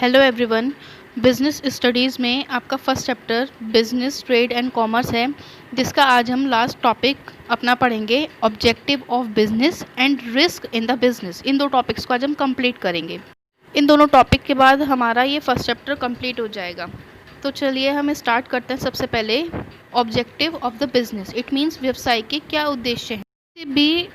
Hello everyone. Business studies में आपका first chapter business trade and commerce है, जिसका आज हम लास्ट टॉपिक अपना पढ़ेंगे objective of business and risk in the business. इन दो टॉपिक्स को आज हम कंप्लीट करेंगे। इन दोनों टॉपिक के बाद हमारा ये फर्स्ट चैप्टर कंप्लीट हो जाएगा। तो चलिए हम स्टार्ट करते हैं। सबसे पहले objective of the business, it means व्यवसाय के क्या उद्देश्य हैं। किसी भी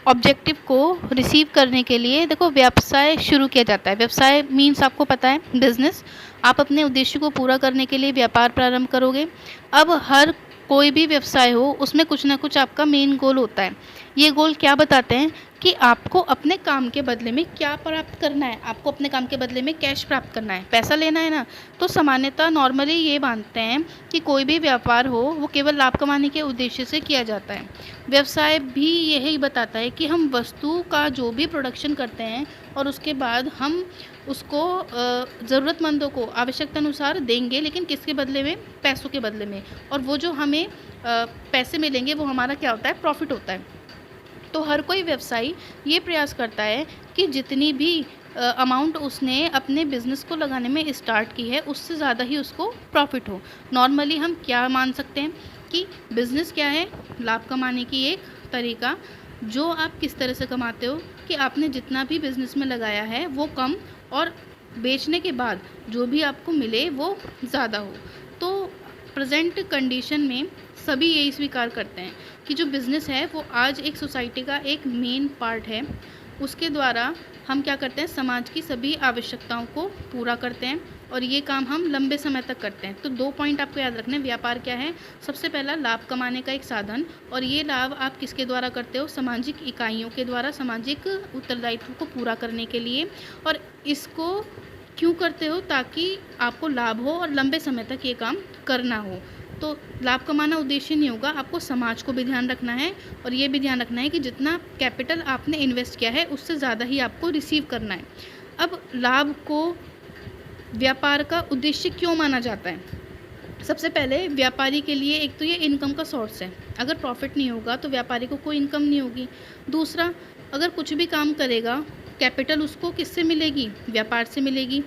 ऑब्जेक्टिव को रिसीव करने के लिए देखो व्यवसाय शुरू किया जाता है। व्यवसाय मीन्स आपको पता है बिजनेस। आप अपने उद्देश्य को पूरा करने के लिए व्यापार प्रारंभ करोगे। अब हर कोई भी व्यवसाय हो उसमें कुछ ना कुछ आपका मेन गोल होता है। ये गोल क्या बताते हैं कि आपको अपने काम के बदले में क्या प्राप्त करना है। आपको अपने काम के बदले में कैश प्राप्त करना है, पैसा लेना है ना। तो सामान्यतः नॉर्मली ये मानते हैं कि कोई भी व्यापार हो वो केवल लाभ कमाने के उद्देश्य से किया जाता है। व्यवसाय भी यही बताता है कि हम वस्तु का जो भी प्रोडक्शन करते हैं और उसके बाद हम उसको ज़रूरतमंदों को आवश्यकता अनुसार देंगे, लेकिन किसके बदले में? पैसों के बदले में। और वो जो हमें पैसे मिलेंगे वो हमारा क्या होता है? प्रॉफिट होता है। तो हर कोई व्यवसायी ये प्रयास करता है कि जितनी भी अमाउंट उसने अपने बिजनेस को लगाने में स्टार्ट की है उससे ज़्यादा ही उसको प्रॉफिट हो। नॉर्मली हम क्या मान सकते हैं कि बिज़नेस क्या है? लाभ कमाने की एक तरीका, जो आप किस तरह से कमाते हो कि आपने जितना भी बिज़नेस में लगाया है वो कम और बेचने के बाद जो भी आपको मिले वो ज़्यादा हो। तो प्रेजेंट कंडीशन में सभी यही स्वीकार करते हैं कि जो बिज़नेस है वो आज एक सोसाइटी का एक मेन पार्ट है। उसके द्वारा हम क्या करते हैं? समाज की सभी आवश्यकताओं को पूरा करते हैं और ये काम हम लंबे समय तक करते हैं। तो 2 पॉइंट आपको याद रखने हैं। व्यापार क्या है? सबसे पहला लाभ कमाने का एक साधन, और ये लाभ आप किसके द्वारा करते हो? सामाजिक इकाइयों के द्वारा, सामाजिक उत्तरदायित्व को पूरा करने के लिए। और इसको क्यों करते हो? ताकि आपको लाभ हो और लंबे समय तक ये काम करना हो। तो लाभ कमाना उद्देश्य नहीं होगा, आपको समाज को भी ध्यान रखना है और ये भी ध्यान रखना है कि जितना कैपिटल आपने इन्वेस्ट किया है उससे ज़्यादा ही आपको रिसीव करना है। अब लाभ को व्यापार का उद्देश्य क्यों माना जाता है? सबसे पहले व्यापारी के लिए एक तो ये इनकम का सोर्स है। अगर प्रॉफिट नहीं होगा तो व्यापारी को कोई इनकम नहीं होगी। दूसरा, अगर कुछ भी काम करेगा कैपिटल उसको किससे मिलेगी? व्यापार से मिलेगी।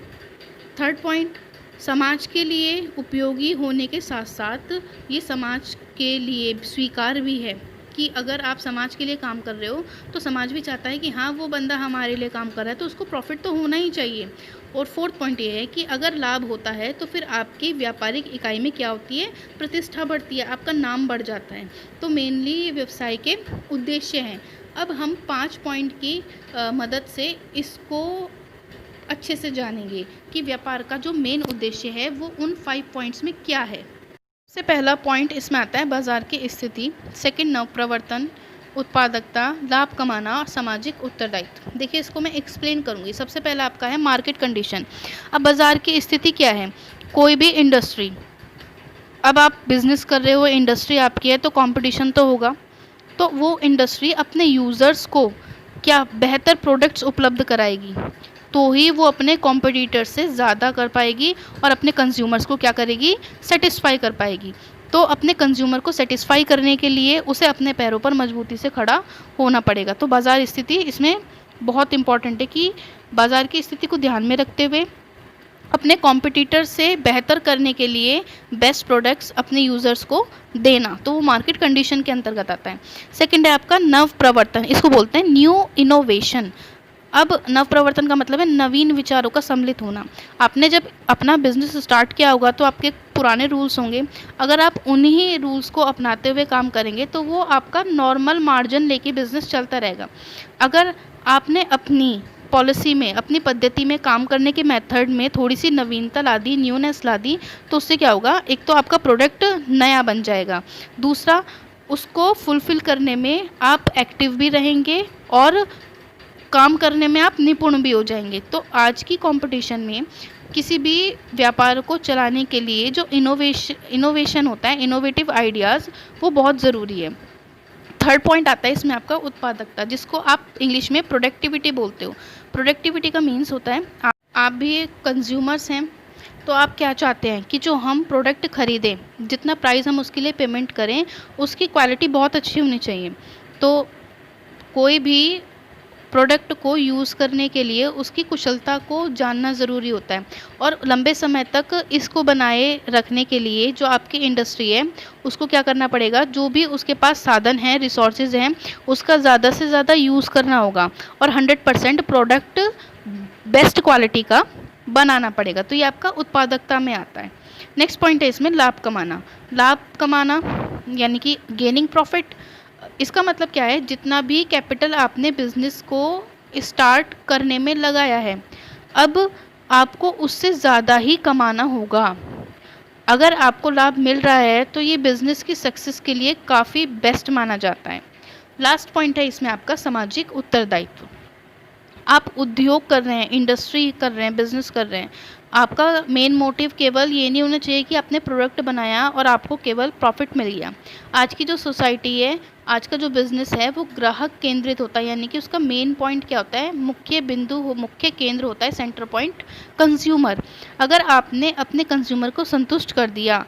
थर्ड पॉइंट, समाज के लिए उपयोगी होने के साथ साथ ये समाज के लिए स्वीकार भी है कि अगर आप समाज के लिए काम कर रहे हो तो समाज भी चाहता है कि हाँ वो बंदा हमारे लिए काम कर रहा है तो उसको प्रॉफिट तो होना ही चाहिए। और फोर्थ पॉइंट ये है कि अगर लाभ होता है तो फिर आपकी व्यापारिक इकाई में क्या होती है? प्रतिष्ठा बढ़ती है, आपका नाम बढ़ जाता है। तो मेनली ये व्यवसाय के उद्देश्य हैं। अब हम 5 पॉइंट की मदद से इसको अच्छे से जानेंगे कि व्यापार का जो मेन उद्देश्य है वो उन 5 पॉइंट्स में क्या है। सबसे पहला पॉइंट इसमें आता है बाजार की स्थिति। सेकंड, नव प्रवर्तन, उत्पादकता, लाभ कमाना और सामाजिक उत्तरदायित्व। देखिए इसको मैं एक्सप्लेन करूंगी। सबसे पहला आपका है मार्केट कंडीशन। अब बाजार की स्थिति क्या है? कोई भी इंडस्ट्री, अब आप बिजनेस कर रहे हो, इंडस्ट्री आपकी है तो कंपटीशन तो होगा। तो वो इंडस्ट्री अपने यूज़र्स को क्या बेहतर प्रोडक्ट्स उपलब्ध कराएगी तो ही वो अपने कॉम्पिटिटर से ज़्यादा कर पाएगी और अपने कंज्यूमर्स को क्या करेगी? सेटिस्फाई कर पाएगी। तो अपने कंज्यूमर को सेटिस्फाई करने के लिए उसे अपने पैरों पर मजबूती से खड़ा होना पड़ेगा। तो बाज़ार स्थिति इसमें बहुत इंपॉर्टेंट है कि बाज़ार की स्थिति को ध्यान में रखते हुए अपने कॉम्पिटिटर से बेहतर करने के लिए बेस्ट प्रोडक्ट्स अपने यूज़र्स को देना, तो वो मार्केट कंडीशन के अंतर्गत आता है। सेकंड है आपका नव प्रवर्तन, इसको बोलते हैं न्यू इनोवेशन। अब नव प्रवर्तन का मतलब है नवीन विचारों का सम्मिलित होना। आपने जब अपना बिजनेस स्टार्ट किया होगा तो आपके पुराने रूल्स होंगे। अगर आप उन्हीं रूल्स को अपनाते हुए काम करेंगे तो वो आपका नॉर्मल मार्जिन लेके बिजनेस चलता रहेगा। अगर आपने अपनी पॉलिसी में, अपनी पद्धति में, काम करने के मेथड में थोड़ी सी नवीनता ला दी, न्यूनेस ला दी, तो उससे क्या होगा? एक तो आपका प्रोडक्ट नया बन जाएगा, दूसरा उसको फुलफ़िल करने में आप एक्टिव भी रहेंगे और काम करने में आप निपुण भी हो जाएंगे। तो आज की कंपटीशन में किसी भी व्यापार को चलाने के लिए जो इनोवेशन होता है, इनोवेटिव आइडियाज़, वो बहुत ज़रूरी है। थर्ड पॉइंट आता है इसमें आपका उत्पादकता, जिसको आप इंग्लिश में प्रोडक्टिविटी बोलते हो। प्रोडक्टिविटी का मीन्स होता है आप भी कंज्यूमर्स हैं तो आप क्या चाहते हैं कि जो हम प्रोडक्ट खरीदें, जितना प्राइस हम उसके लिए पेमेंट करें, उसकी क्वालिटी बहुत अच्छी होनी चाहिए। तो कोई भी प्रोडक्ट को यूज़ करने के लिए उसकी कुशलता को जानना ज़रूरी होता है और लंबे समय तक इसको बनाए रखने के लिए जो आपकी इंडस्ट्री है उसको क्या करना पड़ेगा, जो भी उसके पास साधन हैं, रिसोर्सेज हैं, उसका ज़्यादा से ज़्यादा यूज़ करना होगा और 100% प्रोडक्ट बेस्ट क्वालिटी का बनाना पड़ेगा। तो ये आपका उत्पादकता में आता है। नेक्स्ट पॉइंट है इसमें लाभ कमाना। लाभ कमाना यानी कि गेनिंग प्रॉफिट। इसका मतलब क्या है, जितना भी कैपिटल आपने बिजनेस को स्टार्ट करने में लगाया है अब आपको उससे ज़्यादा ही कमाना होगा। अगर आपको लाभ मिल रहा है तो ये बिजनेस की सक्सेस के लिए काफ़ी बेस्ट माना जाता है। लास्ट पॉइंट है इसमें आपका सामाजिक उत्तरदायित्व। आप उद्योग कर रहे हैं, इंडस्ट्री कर रहे हैं, बिजनेस कर रहे हैं, आपका मेन मोटिव केवल ये नहीं होना चाहिए कि आपने प्रोडक्ट बनाया और आपको केवल प्रॉफिट मिल गया। आज की जो सोसाइटी है, आज का जो बिज़नेस है वो ग्राहक केंद्रित होता है, यानी कि उसका मेन पॉइंट क्या होता है, मुख्य बिंदु मुख्य केंद्र होता है, सेंटर पॉइंट कंज्यूमर। अगर आपने अपने कंज्यूमर को संतुष्ट कर दिया,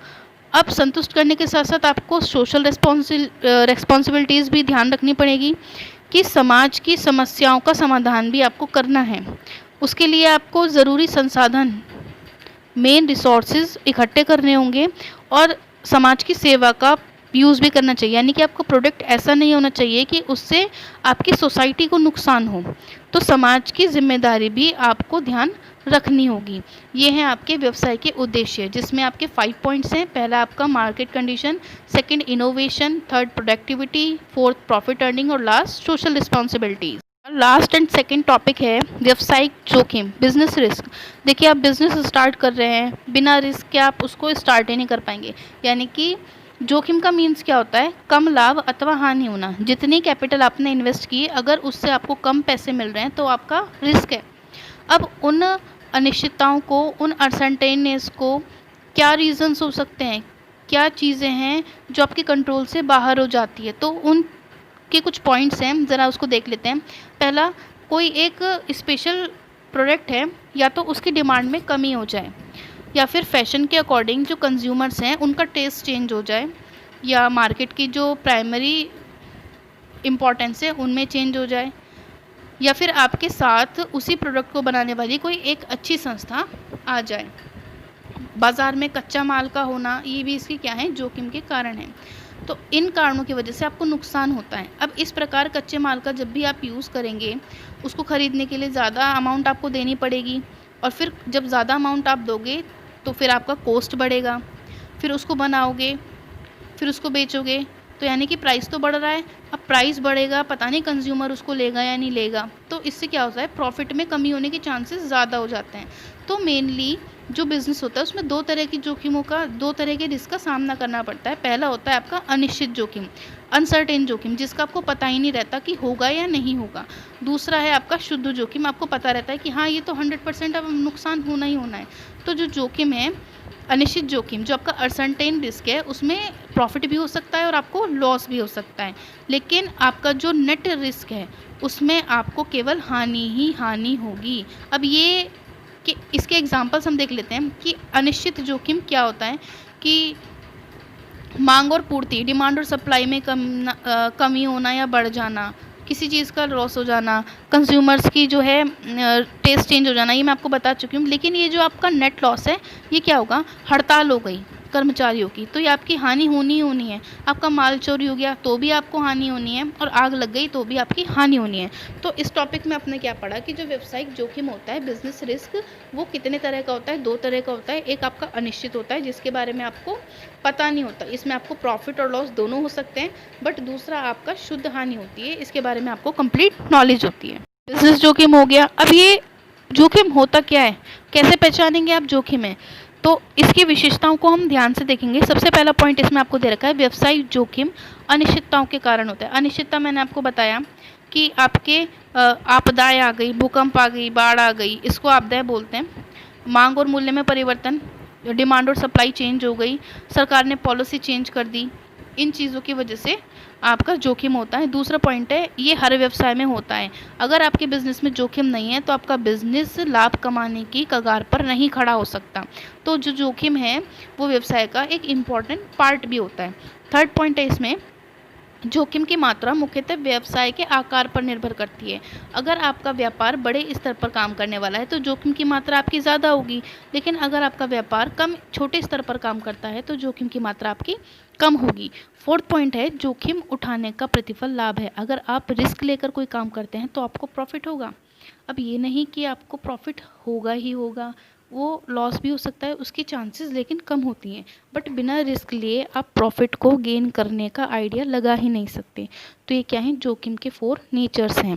अब संतुष्ट करने के साथ साथ आपको सोशल रिस्पॉन्सिबिलिटीज़ भी ध्यान रखनी पड़ेगी कि समाज की समस्याओं का समाधान भी आपको करना है। उसके लिए आपको ज़रूरी संसाधन, मेन रिसोर्सेज इकट्ठे करने होंगे और समाज की सेवा का यूज़ भी करना चाहिए। यानी कि आपका प्रोडक्ट ऐसा नहीं होना चाहिए कि उससे आपकी सोसाइटी को नुकसान हो, तो समाज की जिम्मेदारी भी आपको ध्यान रखनी होगी। ये हैं आपके व्यवसाय के उद्देश्य, जिसमें आपके 5 पॉइंट्स हैं। पहला आपका market condition, second innovation, third productivity, fourth profit earning और last social responsibilities. Last and second topic है व्यवसायिक जोखिम, बिजनेस रिस्क। देखिए, आप बिजनेस स्टार्ट कर रहे हैं, बिना रिस्क के आप उसको स्टार्ट ही नहीं कर पाएंगे। यानी कि जोखिम का मीन्स क्या होता है, कम लाभ अथवा हानि होना। जितनी कैपिटल आपने इन्वेस्ट की, अगर उससे आपको कम पैसे मिल रहे हैं तो आपका रिस्क है। अब उन अनिश्चितताओं को, उन अनसर्टेनिटीज को, क्या रीजंस हो सकते हैं, क्या चीज़ें हैं जो आपके कंट्रोल से बाहर हो जाती है, तो उन के कुछ पॉइंट्स हैं, ज़रा उसको देख लेते हैं। पहला, कोई एक स्पेशल प्रोडक्ट है या तो उसकी डिमांड में कमी हो जाए, या फिर फैशन के अकॉर्डिंग जो कंज्यूमर्स हैं उनका टेस्ट चेंज हो जाए, या मार्केट की जो प्राइमरी इम्पोर्टेंस है उनमें चेंज हो जाए, या फिर आपके साथ उसी प्रोडक्ट को बनाने वाली कोई एक अच्छी संस्था आ जाए। बाज़ार में कच्चा माल का होना, ये भी इसके क्या है, जोखिम के कारण है। तो इन कारणों की वजह से आपको नुकसान होता है। अब इस प्रकार कच्चे माल का जब भी आप यूज़ करेंगे, उसको ख़रीदने के लिए ज़्यादा अमाउंट आपको देनी पड़ेगी, और फिर जब ज़्यादा अमाउंट आप दोगे तो फिर आपका कॉस्ट बढ़ेगा, फिर उसको बनाओगे, फिर उसको बेचोगे, तो यानी कि प्राइस तो बढ़ रहा है। अब प्राइस बढ़ेगा, पता नहीं कंज्यूमर उसको लेगा या नहीं लेगा, तो इससे क्या होता है, प्रॉफिट में कमी होने के चांसेस ज़्यादा हो जाते हैं। तो मेनली जो बिज़नेस होता है उसमें दो तरह की जोखिमों का, दो तरह के रिस्क का सामना करना पड़ता है। पहला होता है आपका अनिश्चित जोखिम, अनसर्टेन जोखिम, जिसका आपको पता ही नहीं रहता कि होगा या नहीं होगा। दूसरा है आपका शुद्ध जोखिम, आपको पता रहता है कि हाँ, ये तो 100% अब नुकसान होना ही होना है। तो जो जोखिम है अनिश्चित जोखिम, जो आपका अनसर्टेन रिस्क है, उसमें प्रॉफिट भी हो सकता है और आपको लॉस भी हो सकता है। लेकिन आपका जो नेट रिस्क है उसमें आपको केवल हानि ही हानि होगी। अब ये कि इसके एग्जांपल्स हम देख लेते हैं कि अनिश्चित जोखिम क्या होता है, कि मांग और पूर्ति, डिमांड और सप्लाई में कमी होना या बढ़ जाना, किसी चीज़ का लॉस हो जाना, कंज्यूमर्स की जो है टेस्ट चेंज हो जाना, ये मैं आपको बता चुकी हूँ। लेकिन ये जो आपका नेट लॉस है, ये क्या होगा, हड़ताल हो गई कर्मचारियों की, तो ये आपकी हानि होनी ही होनी है। आपका माल चोरी हो गया तो भी आपको हानि होनी है, और आग लग गई तो भी आपकी हानि होनी है। तो इस टॉपिक में आपने क्या पढ़ा कि जो व्यावसायिक जोखिम होता है, बिजनेस रिस्क, वो कितने तरह का होता है, दो तरह का होता है। एक आपका अनिश्चित होता है, जिसके बारे में आपको पता नहीं होता, इसमें आपको प्रॉफिट और लॉस दोनों हो सकते हैं। बट दूसरा आपका शुद्ध हानि होती है, इसके बारे में आपको कंप्लीट नॉलेज होती है। बिजनेस जोखिम हो गया। अब ये जोखिम होता क्या है, कैसे पहचानेंगे आप जोखिम है, तो इसकी विशेषताओं को हम ध्यान से देखेंगे। सबसे पहला पॉइंट इसमें आपको दे रखा है, व्यवसायिक जोखिम अनिश्चितताओं के कारण होता है। अनिश्चितता मैंने आपको बताया कि आपके आपदाएं आ गई, भूकंप आ गई, बाढ़ आ गई, इसको आपदाएं बोलते हैं। मांग और मूल्य में परिवर्तन, डिमांड और सप्लाई चेंज हो गई, सरकार ने पॉलिसी चेंज कर दी, इन चीज़ों की वजह से आपका जोखिम होता है। दूसरा पॉइंट है, ये हर व्यवसाय में होता है। अगर आपके बिजनेस में जोखिम नहीं है तो आपका बिजनेस लाभ कमाने की कगार पर नहीं खड़ा हो सकता। तो जो जोखिम है वो व्यवसाय का एक इम्पॉर्टेंट पार्ट भी होता है। थर्ड पॉइंट है इसमें जोखिम की मात्रा मुख्यतः व्यवसाय के आकार पर निर्भर करती है। अगर आपका व्यापार बड़े स्तर पर काम करने वाला है तो जोखिम की मात्रा आपकी ज़्यादा होगी, लेकिन अगर आपका व्यापार कम छोटे स्तर पर काम करता है तो जोखिम की मात्रा आपकी कम होगी। फोर्थ पॉइंट है जोखिम उठाने का प्रतिफल लाभ है। अगर आप रिस्क लेकर कोई काम करते हैं तो आपको प्रॉफिट होगा। अब ये नहीं कि आपको प्रॉफिट होगा ही होगा, वो लॉस भी हो सकता है, उसकी चांसेस लेकिन कम होती हैं। बट बिना रिस्क लिए आप प्रॉफिट को गेन करने का आइडिया लगा ही नहीं सकते। तो ये क्या है, जोखिम के 4 नेचर्स हैं।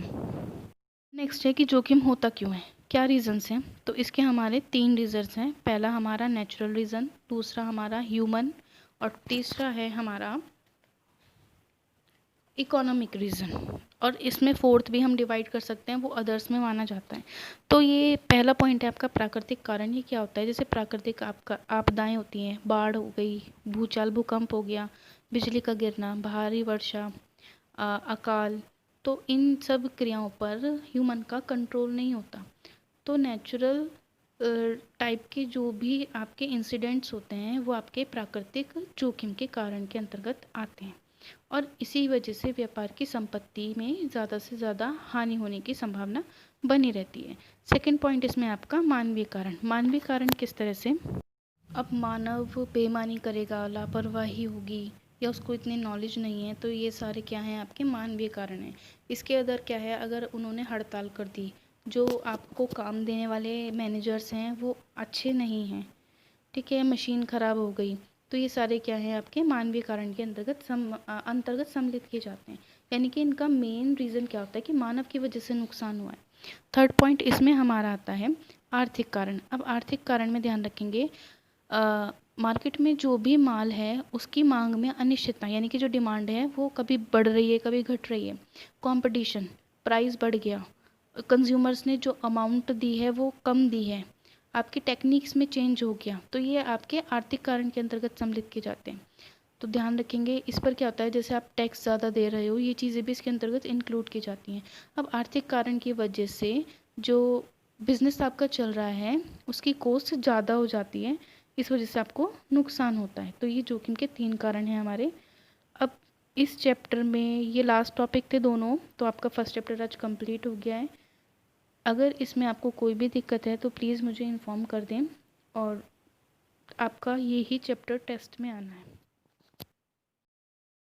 नेक्स्ट है कि जोखिम होता क्यों है, क्या रीजंस हैं। तो इसके हमारे 3 रीजंस हैं। पहला हमारा नेचुरल रीज़न, दूसरा हमारा ह्यूमन, और तीसरा है हमारा इकोनॉमिक रीज़न। और इसमें फोर्थ भी हम डिवाइड कर सकते हैं, वो अदर्स में माना जाता है। तो ये पहला पॉइंट है आपका प्राकृतिक कारण। ये क्या होता है, जैसे प्राकृतिक आपका आपदाएं होती हैं, बाढ़ हो गई, भूचाल भूकंप हो गया, बिजली का गिरना, भारी वर्षा, अकाल। तो इन सब क्रियाओं पर ह्यूमन का कंट्रोल नहीं होता। तो नेचुरल टाइप के जो भी आपके इंसिडेंट्स होते हैं वो आपके प्राकृतिक जोखिम के कारण के अंतर्गत आते हैं, और इसी वजह से व्यापार की संपत्ति में ज़्यादा से ज़्यादा हानि होने की संभावना बनी रहती है। सेकंड पॉइंट इसमें आपका मानवीय कारण। मानवीय कारण किस तरह से, अब मानव बेईमानी करेगा, लापरवाही होगी, या उसको इतनी नॉलेज नहीं है, तो ये सारे क्या हैं, आपके मानवीय कारण हैं। इसके अदर क्या है, अगर उन्होंने हड़ताल कर दी, जो आपको काम देने वाले मैनेजर्स हैं वो अच्छे नहीं हैं, ठीक है, मशीन ख़राब हो गई, तो ये सारे क्या हैं, आपके मानवीय कारण के अंतर्गत सम्मिलित किए जाते हैं। यानी कि इनका मेन रीज़न क्या होता है कि मानव की वजह से नुकसान हुआ है। थर्ड पॉइंट इसमें हमारा आता है आर्थिक कारण। अब आर्थिक कारण में ध्यान रखेंगे, मार्केट में जो भी माल है उसकी मांग में अनिश्चितता, यानी कि जो डिमांड है वो कभी बढ़ रही है कभी घट रही है। कंपटीशन, प्राइस बढ़ गया, कंज्यूमर्स ने जो अमाउंट दी है वो कम दी है, आपकी टेक्निक्स में चेंज हो गया, तो ये आपके आर्थिक कारण के अंतर्गत सम्मिलित किए जाते हैं। तो ध्यान रखेंगे इस पर क्या होता है, जैसे आप टैक्स ज़्यादा दे रहे हो, ये चीज़ें भी इसके अंतर्गत इंक्लूड की जाती हैं। अब आर्थिक कारण की वजह से जो बिज़नेस आपका चल रहा है उसकी कॉस्ट ज़्यादा हो जाती है, इस वजह से आपको नुकसान होता है। तो ये जोखिम के 3 कारण हैं हमारे। अब इस चैप्टर में ये लास्ट टॉपिक थे दोनों, तो आपका फर्स्ट चैप्टर आज कंप्लीट हो गया है। अगर इसमें आपको कोई भी दिक्कत है तो प्लीज़ मुझे इन्फॉर्म कर दें, और आपका यही चैप्टर टेस्ट में आना है।